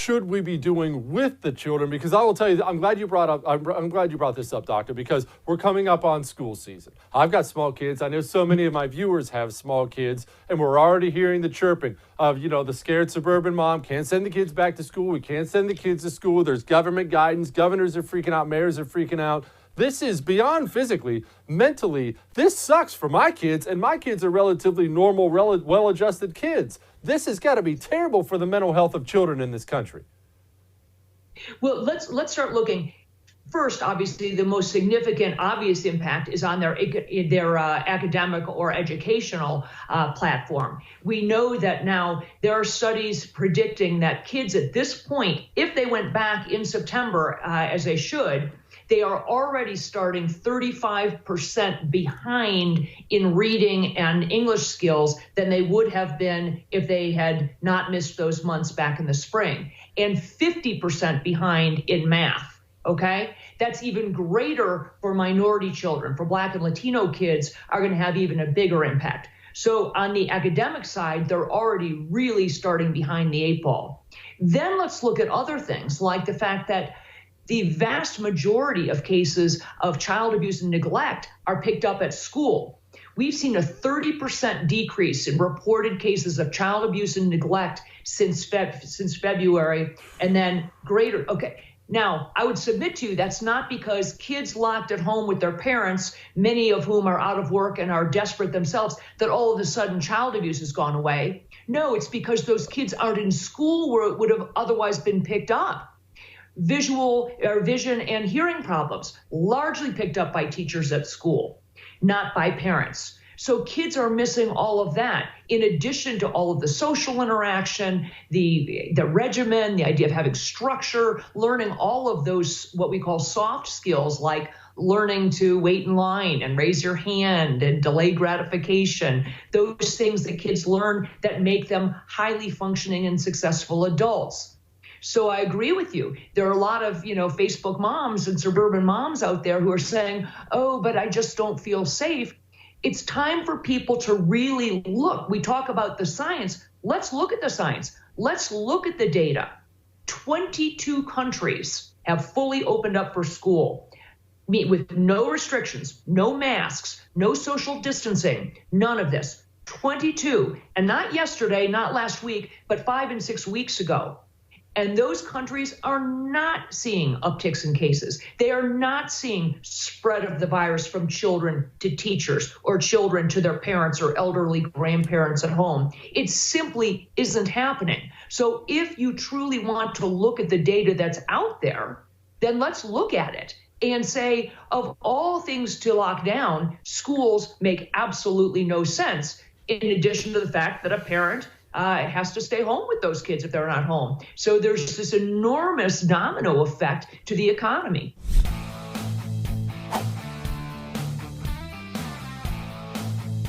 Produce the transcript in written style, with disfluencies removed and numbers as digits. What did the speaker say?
should we be doing with the children? Because I will tell you, I'm glad you brought this up, Doctor, because we're coming up on school season. I've got small kids. I know so many of my viewers have small kids, and we're already hearing the chirping of, the scared suburban mom, can't send the kids back to school. We can't send the kids to school. There's government guidance. Governors are freaking out. Mayors are freaking out. This is beyond physically, mentally. This sucks for my kids, and my kids are relatively normal, well-adjusted kids. This has got to be terrible for the mental health of children in this country. Well, let's start looking. First, obviously, the most significant obvious impact is on their academic or educational platform. We know that now there are studies predicting that kids at this point, if they went back in September, as they should, they are already starting 35% behind in reading and English skills than they would have been if they had not missed those months back in the spring, and 50% behind in math, okay? That's even greater for minority children. For Black and Latino kids are going to have even a bigger impact. So on the academic side, they're already really starting behind the eight ball. Then let's look at other things, like the fact that the vast majority of cases of child abuse and neglect are picked up at school. We've seen a 30% decrease in reported cases of child abuse and neglect since February, and then greater. Okay, now I would submit to you that's not because kids locked at home with their parents, many of whom are out of work and are desperate themselves, that all of a sudden child abuse has gone away. No, it's because those kids aren't in school where it would have otherwise been picked up. Vision and hearing problems, largely picked up by teachers at school, not by parents. So kids are missing all of that, in addition to all of the social interaction, the regimen, the idea of having structure, learning all of those, what we call soft skills, like learning to wait in line and raise your hand and delay gratification, those things that kids learn that make them highly functioning and successful adults. So I agree with you. There are a lot of, Facebook moms and suburban moms out there who are saying, oh, but I just don't feel safe. It's time for people to really look. We talk about the science. Let's look at the science. Let's look at the data. 22 countries have fully opened up for school with no restrictions, no masks, no social distancing, none of this. 22, and not yesterday, not last week, but 5 and 6 weeks ago. And those countries are not seeing upticks in cases. They are not seeing spread of the virus from children to teachers or children to their parents or elderly grandparents at home. It simply isn't happening. So if you truly want to look at the data that's out there, then let's look at it and say, of all things to lock down, schools make absolutely no sense, in addition to the fact that a parent has to stay home with those kids if they're not home. So there's this enormous domino effect to the economy.